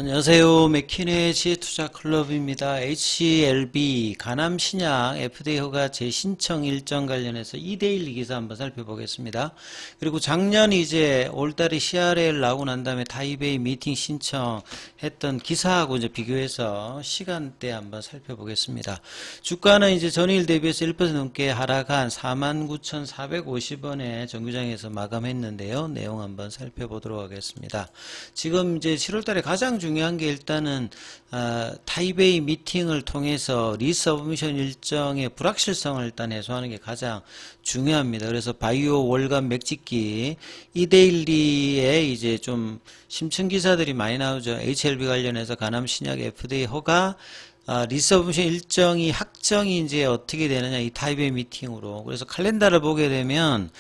안녕하세요. 맥키네 지혜투자클럽입니다. HLB 가남신약 FDA 허가 재신청 일정 관련해서 2대1 기사 한번 살펴보겠습니다. 그리고 작년 이제 올달에 CRL 나오고 난 다음에 타이베이 미팅 신청했던 기사하고 이제 비교해서 시간대 한번 살펴보겠습니다. 주가는 이제 전일 대비해서 1% 넘게 하락한 49,450원에 정규장에서 마감했는데요. 내용 한번 살펴보도록 하겠습니다. 지금 이제 7월달에 가장 중요한 게 일단은 타이베이 미팅을 통해서 리서브미션 일정의 불확실성을 일단 해소하는 게 가장 중요합니다. 그래서 바이오 월간 맥짓기 이데일리에 이제 좀 심층 기사들이 많이 나오죠. HLB 관련해서 가남신약 FDA 허가 리서브미션 일정이 확정이 이제 어떻게 되느냐 이 타이베이 미팅으로. 그래서 칼렌더를 보게 되면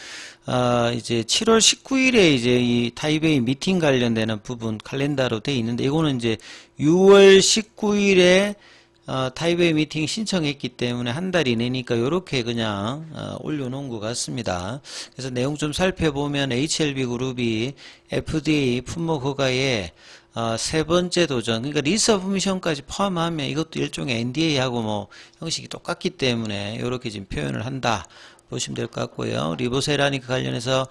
이제 7월 19일에 이제 이 타이베이 미팅 관련되는 부분 칼렌더로 돼 있는데 이거는 이제 6월 19일에 타이베이 미팅 신청했기 때문에 한 달 이내니까 요렇게 그냥 올려놓은 것 같습니다. 그래서 내용 좀 살펴보면 HLB 그룹이 FDA 품목 허가에 세 번째 도전, 그러니까 리서브미션까지 포함하면 이것도 일종의 NDA하고 뭐 형식이 똑같기 때문에 이렇게 지금 표현을 한다 보시면 될 것 같고요. 리보세라니까 관련해서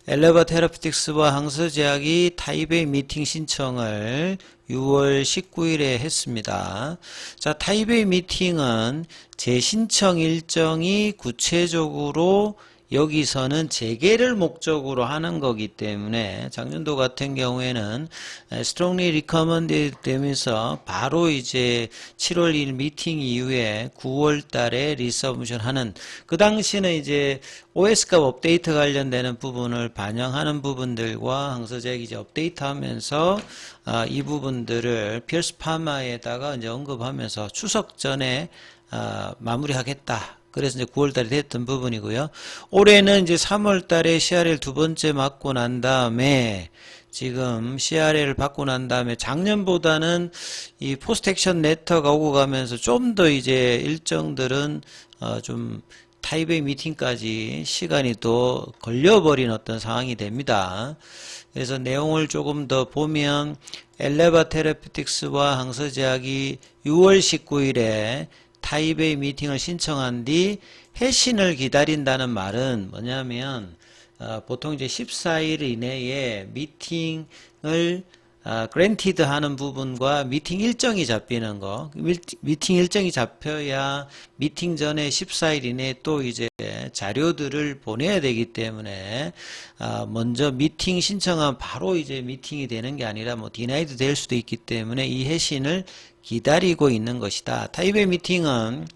엘레바 테라피틱스와 항서제약이 타이베이 미팅 신청을 6월 19일에 했습니다. 자, 타이베이 미팅은 재신청 일정이 구체적으로 여기서는 재개를 목적으로 하는 거기 때문에 작년도 같은 경우에는 strongly recommended 되면서 바로 이제 7월 1일 미팅 이후에 9월 달에 리서브미션 하는, 그 당시는 이제 OS값 업데이트 관련되는 부분을 반영하는 부분들과 항서제약이 이제 업데이트 하면서 이 부분들을 피어스 파마에다가 이제 언급하면서 추석 전에 마무리하겠다. 그래서 이제 9월 달에 됐던 부분이고요. 올해는 이제 3월 달에 CRL 두 번째 맞고 난 다음에 지금 CRL을 받고 난 다음에 작년보다는 이 포스트 액션 레터가 오고 가면서 좀 더 이제 일정들은 좀 타이베이 미팅까지 시간이 또 걸려버린 어떤 상황이 됩니다. 그래서 내용을 조금 더 보면 엘레바 테라피틱스와 항서제약이 6월 19일에 타이베이 미팅을 신청한 뒤 회신을 기다린다는 말은 뭐냐면 보통 이제 14일 이내에 미팅을 그랜티드 하는 부분과 미팅 일정이 잡히는 거, 미팅 일정이 잡혀야 미팅 전에 14일 이내에 또 이제 자료들을 보내야 되기 때문에 먼저 미팅 신청하면 바로 이제 미팅이 되는 게 아니라 뭐 디나이드 될 수도 있기 때문에 이 회신을 기다리고 있는 것이다. 타이베이 미팅은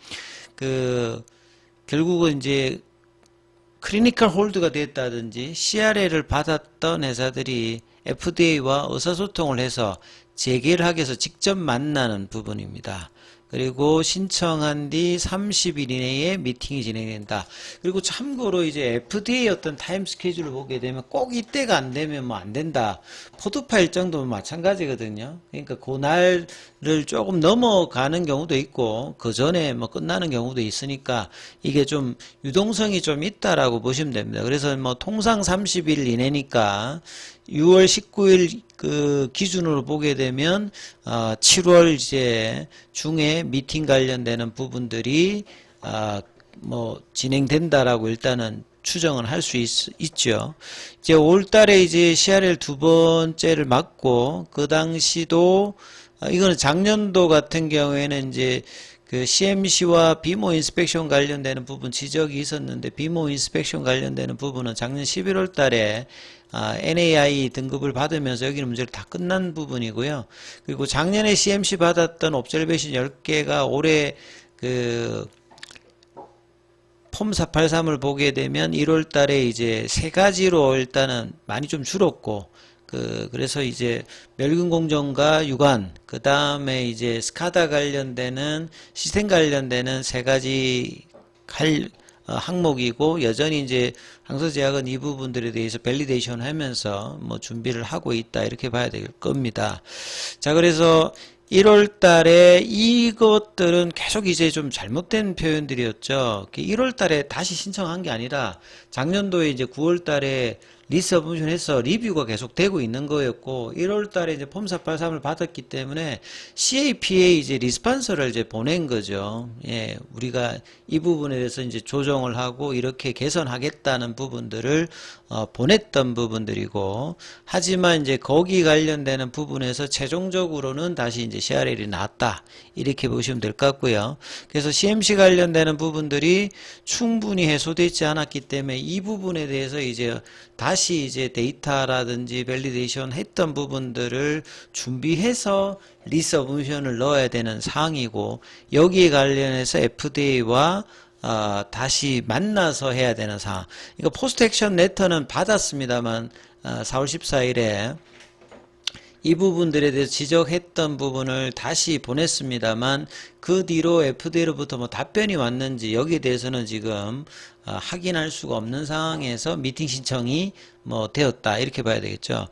결국은 이제 클리니컬 홀드가 됐다든지 CRL을 받았던 회사들이 FDA와 의사소통을 해서 재개를 하기 위해서 직접 만나는 부분입니다. 그리고 신청한 뒤 30일 이내에 미팅이 진행된다. 그리고 참고로 이제 FDA 어떤 타임 스케줄을 보게 되면 꼭 이때가 안 되면 뭐 안 된다. 포드파 일정도 마찬가지거든요. 그러니까 그날을 조금 넘어가는 경우도 있고 그 전에 뭐 끝나는 경우도 있으니까 이게 좀 유동성이 좀 있다라고 보시면 됩니다. 그래서 뭐 통상 30일 이내니까 6월 19일 그 기준으로 보게 되면 7월 이제 중에 미팅 관련되는 부분들이 뭐 진행된다라고 일단은 추정은 할 수 있죠. 이제 올 달에 이제 CRL 두 번째를 맞고 그 당시도 이거는 작년도 같은 경우에는 이제 그 CMC와 비모 인스펙션 관련되는 부분 지적이 있었는데 비모 인스펙션 관련되는 부분은 작년 11월 달에 NAI 등급을 받으면서 여기는 문제를 다 끝난 부분이고요. 그리고 작년에 CMC 받았던 옵저베이션 10개가 올해 그 폼 483을 보게 되면 1월 달에 이제 세 가지로 일단은 많이 좀 줄었고 그래서 이제 멸균 공정과 유관, 그 다음에 이제 스카다 관련되는 시스템 관련되는 세 가지 항목이고 여전히 이제 항서제약은 이 부분들에 대해서 밸리데이션 하면서 뭐 준비를 하고 있다 이렇게 봐야 될 겁니다. 자, 그래서 1월 달에 이것들은 계속 이제 좀 잘못된 표현들이었죠. 1월 달에 다시 신청한 게 아니라 작년도에 이제 9월 달에 리서브미션해서 리뷰가 계속 되고 있는 거였고 1월 달에 이제 폼 483을 받았기 때문에 CAP에 이제 리스판서를 이제 보낸 거죠. 예, 우리가 이 부분에 대해서 이제 조정을 하고 이렇게 개선하겠다는 부분들을 보냈던 부분들이고, 하지만 이제 거기 관련되는 부분에서 최종적으로는 다시 이제 CRL이 나왔다 이렇게 보시면 될 것 같고요. 그래서 CMC 관련되는 부분들이 충분히 해소되지 않았기 때문에 이 부분에 대해서 이제 다시 이제 데이터라든지 밸리데이션 했던 부분들을 준비해서 리서브미션을 넣어야 되는 사항이고, 여기에 관련해서 FDA와 다시 만나서 해야 되는 상황. 이거 포스트 액션 레터는 받았습니다만 4월 14일에 이 부분들에 대해서 지적했던 부분을 다시 보냈습니다만 그 뒤로 FDA로부터 뭐 답변이 왔는지 여기에 대해서는 지금 확인할 수가 없는 상황에서 미팅 신청이 뭐 되었다 이렇게 봐야 되겠죠.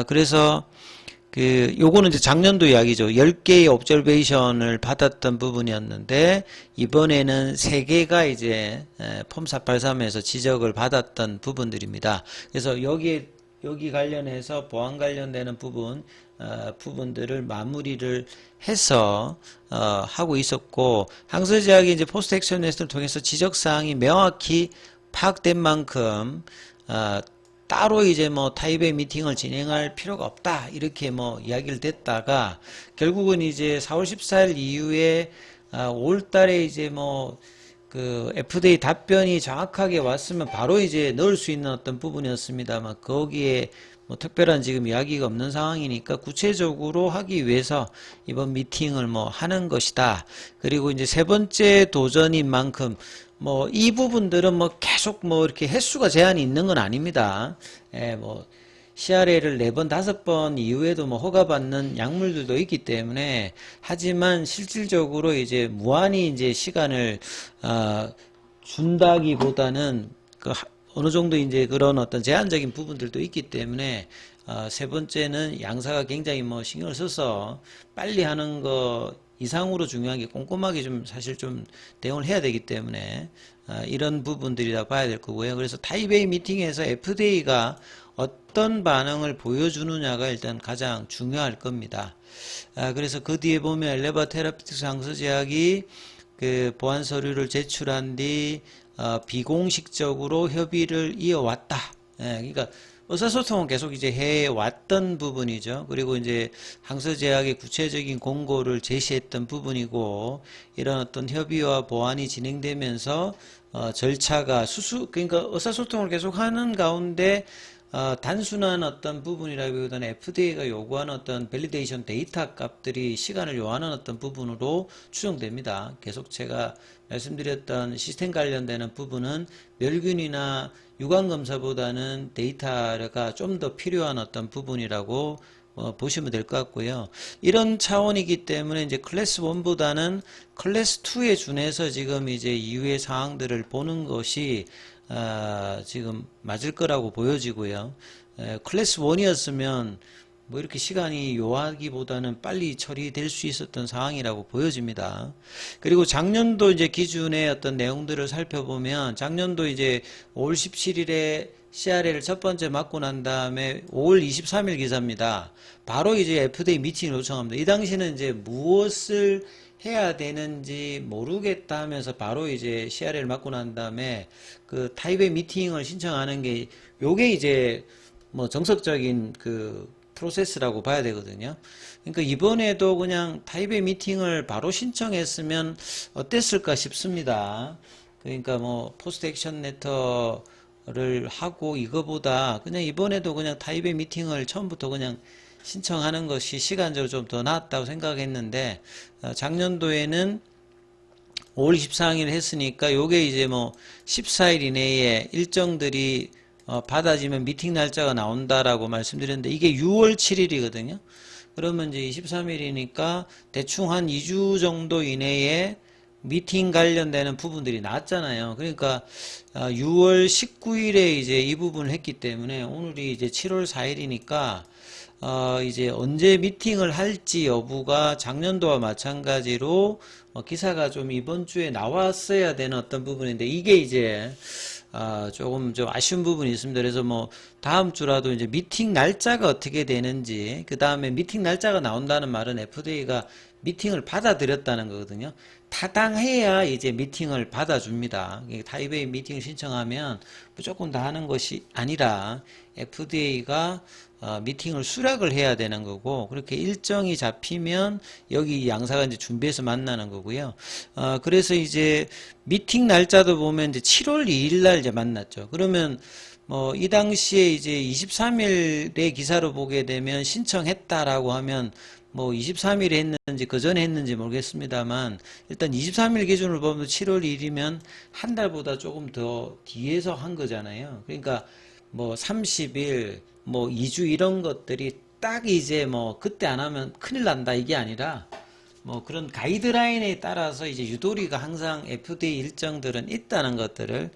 그래서 요거는 이제 작년도 이야기죠. 10개의 옵저베이션을 받았던 부분이었는데, 이번에는 3개가 이제 폼 483에서 지적을 받았던 부분들입니다. 그래서 여기 관련해서 보안 관련되는 부분들을 마무리를 해서 하고 있었고, 항서제약이 이제 포스트 액션 레스를 통해서 지적사항이 명확히 파악된 만큼 따로 이제 뭐 타입의 미팅을 진행할 필요가 없다 이렇게 뭐 이야기를 됐다가 결국은 이제 4월 14일 이후에 5월 달에 이제 뭐 그 FDA 답변이 정확하게 왔으면 바로 이제 넣을 수 있는 어떤 부분이었습니다만 거기에 뭐 특별한 지금 이야기가 없는 상황이니까 구체적으로 하기 위해서 이번 미팅을 뭐 하는 것이다. 그리고 이제 세 번째 도전인 만큼 뭐 이 부분들은 뭐 계속 뭐 이렇게 횟수가 제한이 있는 건 아닙니다. 예, 뭐 CRL을 4번, 5번 이후에도 뭐 허가받는 약물들도 있기 때문에, 하지만 실질적으로 이제 무한히 이제 시간을 준다기보다는 어느 정도 이제 그런 어떤 제한적인 부분들도 있기 때문에 세 번째는 양사가 굉장히 뭐 신경을 써서 빨리 하는 거 이상으로 중요한 게 꼼꼼하게 좀 사실 좀 대응을 해야 되기 때문에 이런 부분들이라 봐야 될 거고요. 그래서 타입 A 미팅에서 FDA가 어떤 반응을 보여주느냐가 일단 가장 중요할 겁니다. 그래서 그 뒤에 보면 엘레바 테라피틱스 항서제약이 그 보안 서류를 제출한 뒤 비공식적으로 협의를 이어왔다. 그러니까 의사소통은 계속 이제 해왔던 부분이죠. 그리고 이제 항서제약의 구체적인 공고를 제시했던 부분이고, 이런 어떤 협의와 보완이 진행되면서 절차가 그러니까 의사소통을 계속하는 가운데 단순한 어떤 부분이라기보다는 FDA가 요구하는 어떤 밸리데이션 데이터 값들이 시간을 요하는 어떤 부분으로 추정됩니다. 계속 제가 말씀드렸던 시스템 관련되는 부분은 멸균이나 유관검사보다는 데이터가 좀 더 필요한 어떤 부분이라고 보시면 될 것 같고요. 이런 차원이기 때문에 이제 클래스 1보다는 클래스 2에 준해서 지금 이제 이후의 사항들을 보는 것이 지금 맞을 거라고 보여지고요. 클래스 1이었으면 뭐 이렇게 시간이 요하기보다는 빨리 처리될 수 있었던 상황이라고 보여집니다. 그리고 작년도 이제 기준의 어떤 내용들을 살펴보면, 작년도 이제 5월 17일에 CRL을 첫 번째 맞고 난 다음에 5월 23일 기사입니다. 바로 이제 FDA 미팅을 요청합니다. 이 당시는 이제 무엇을 해야 되는지 모르겠다 하면서 바로 이제 CRL 맞고 난 다음에 그 타입의 미팅을 신청하는 게, 요게 이제 뭐 정석적인 그 프로세스라고 봐야 되거든요. 그러니까 이번에도 그냥 타입의 미팅을 바로 신청했으면 어땠을까 싶습니다. 그러니까 뭐 포스트 액션 레터를 하고 이거보다 그냥 이번에도 그냥 타입의 미팅을 처음부터 그냥 신청하는 것이 시간적으로 좀 더 나았다고 생각했는데, 작년도에는 5월 24일 했으니까 요게 이제 뭐 14일 이내에 일정들이 받아지면 미팅 날짜가 나온다라고 말씀드렸는데, 이게 6월 7일이거든요. 그러면 이제 23일이니까 대충 한 2주 정도 이내에 미팅 관련되는 부분들이 나왔잖아요. 그러니까 6월 19일에 이제 이 부분을 했기 때문에 오늘이 이제 7월 4일이니까 이제 언제 미팅을 할지 여부가 작년도와 마찬가지로 기사가 좀 이번 주에 나왔어야 되는 어떤 부분인데, 이게 이제 조금 좀 아쉬운 부분이 있습니다. 그래서 뭐 다음 주라도 이제 미팅 날짜가 어떻게 되는지, 그 다음에 미팅 날짜가 나온다는 말은 FDA가 미팅을 받아들였다는 거거든요. 타당해야 이제 미팅을 받아줍니다. 타이베이 미팅 신청하면 무조건 다 하는 것이 아니라 FDA가 미팅을 수락을 해야 되는 거고, 그렇게 일정이 잡히면 여기 양사가 이제 준비해서 만나는 거고요. 그래서 이제 미팅 날짜도 보면 이제 7월 2일 날 이제 만났죠. 그러면 뭐 이 당시에 이제 23일의 기사로 보게 되면 신청했다라고 하면 뭐 23일에 했는지 그 전에 했는지 모르겠습니다만, 일단 23일 기준으로 보면 7월 1일이면 한 달보다 조금 더 뒤에서 한 거잖아요. 그러니까 뭐 30일, 뭐 2주 이런 것들이 딱 이제 뭐 그때 안 하면 큰일 난다 이게 아니라, 뭐 그런 가이드라인에 따라서 이제 유도리가 항상 FDA 일정들은 있다는 것들을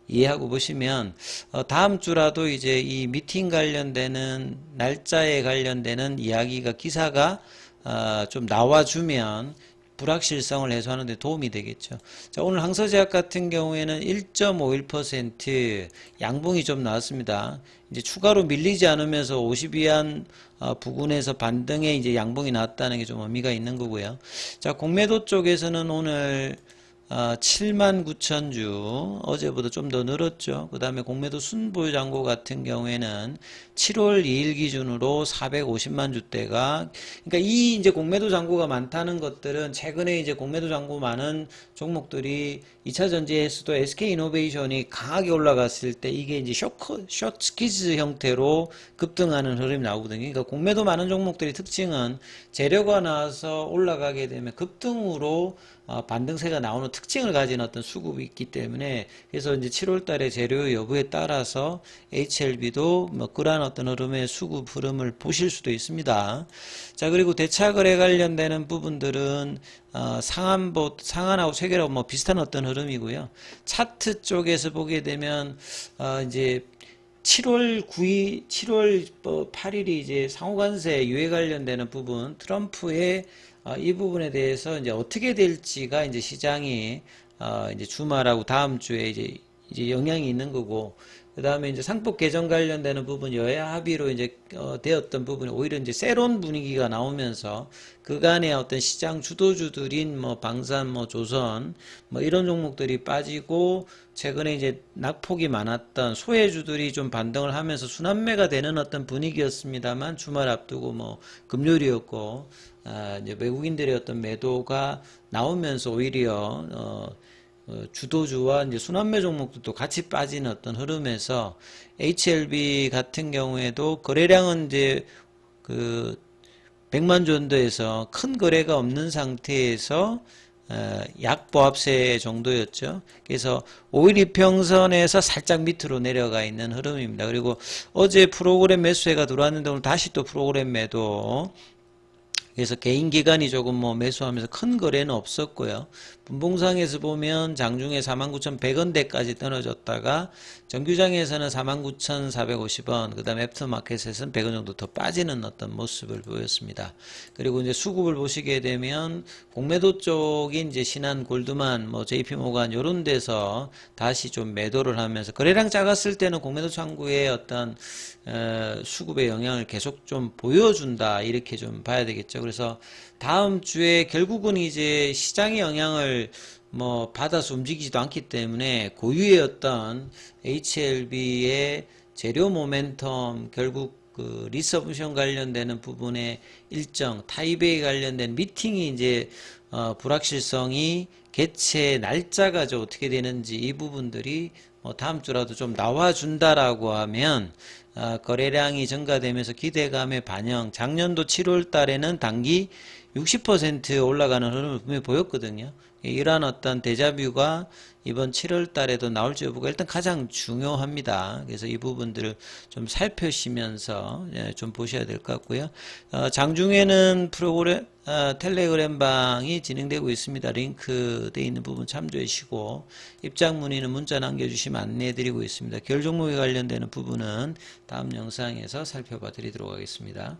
이해하고 보시면, 다음 주라도 이제 이 미팅 관련되는 날짜에 관련되는 이야기가 기사가 좀 나와주면 불확실성을 해소하는 데 도움이 되겠죠. 자, 오늘 항서제약 같은 경우에는 1.51% 양봉이 좀 나왔습니다. 이제 추가로 밀리지 않으면서 50위안 부근에서 반등에 이제 양봉이 나왔다는 게 좀 의미가 있는 거고요. 자, 공매도 쪽에서는 오늘 79,000주, 어제보다 좀 더 늘었죠. 그 다음에 공매도 순보유 잔고 같은 경우에는 7월 2일 기준으로 450만 주대가, 그러니까 이 이제 공매도 잔고가 많다는 것들은 최근에 이제 공매도 잔고 많은 종목들이 2차 전지에서도 SK 이노베이션이 강하게 올라갔을 때 이게 이제 숏 스퀴즈 형태로 급등하는 흐름이 나오거든요. 그러니까 공매도 많은 종목들의 특징은 재료가 나와서 올라가게 되면 급등으로 반등세가 나오는 특징을 가진 어떤 수급이 있기 때문에, 그래서 이제 7월 달에 재료 여부에 따라서 HLB도 뭐 그러한 어떤 흐름의 수급 흐름을 보실 수도 있습니다. 자, 그리고 대차거래 관련되는 부분들은 상한하고 체결하고 뭐 비슷한 어떤 흐름이고요. 차트 쪽에서 보게 되면 이제 7월 9일, 7월 8일이 이제 상호관세 유예 관련되는 부분, 트럼프의 이 부분에 대해서 이제 어떻게 될지가 이제 시장이 이제 주말하고 다음 주에 이제 영향이 있는 거고, 그 다음에 이제 상법 개정 관련되는 부분 여야 합의로 이제 되었던 부분이 오히려 이제 새로운 분위기가 나오면서 그간의 어떤 시장 주도주들인 뭐 방산, 뭐 조선, 뭐 이런 종목들이 빠지고, 최근에 이제 낙폭이 많았던 소외주들이 좀 반등을 하면서 순환매가 되는 어떤 분위기였습니다만, 주말 앞두고 뭐 금요일이었고, 이제 외국인들의 어떤 매도가 나오면서 오히려 주도주와 이제 순환매 종목들도 같이 빠지는 어떤 흐름에서 HLB 같은 경우에도 거래량은 이제 그 100만 주 언더에서 큰 거래가 없는 상태에서 약보합세 정도였죠. 그래서 5일 이평선에서 살짝 밑으로 내려가 있는 흐름입니다. 그리고 어제 프로그램 매수세가 들어왔는데 오늘 다시 또 프로그램 매도, 그래서 개인 기관이 조금 뭐 매수하면서 큰 거래는 없었고요. 분봉상에서 보면 장중에 49,100원대까지 떨어졌다가 정규장에서는 49,450원, 그 다음에 애프터마켓에서는 100원 정도 더 빠지는 어떤 모습을 보였습니다. 그리고 이제 수급을 보시게 되면 공매도 쪽이 이제 신한, 골드만, 뭐 JP모간 요런 데서 다시 좀 매도를 하면서, 거래량 작았을 때는 공매도 창구의 어떤 수급의 영향을 계속 좀 보여준다, 이렇게 좀 봐야 되겠죠. 그래서 다음 주에 결국은 이제 시장의 영향을 뭐 받아서 움직이지도 않기 때문에 고유의 어떤 HLB의 재료 모멘텀, 결국 그 리서브션 관련되는 부분의 일정, 타이베이 관련된 미팅이 이제 불확실성이, 개최 날짜가 좀 어떻게 되는지 이 부분들이 뭐 다음 주라도 좀 나와준다라고 하면 거래량이 증가되면서 기대감의 반영, 작년도 7월 달에는 단기 60% 올라가는 흐름을 분명히 보였거든요. 이러한 어떤 데자뷰가 이번 7월 달에도 나올지 여부가 일단 가장 중요합니다. 그래서 이 부분들을 좀 살펴시면서 좀 보셔야 될 것 같고요. 장중에는 프로그램, 텔레그램방이 진행되고 있습니다. 링크 되어 있는 부분 참조해 주시고, 입장 문의는 문자 남겨주시면 안내해 드리고 있습니다. 결 종목에 관련되는 부분은 다음 영상에서 살펴봐 드리도록 하겠습니다.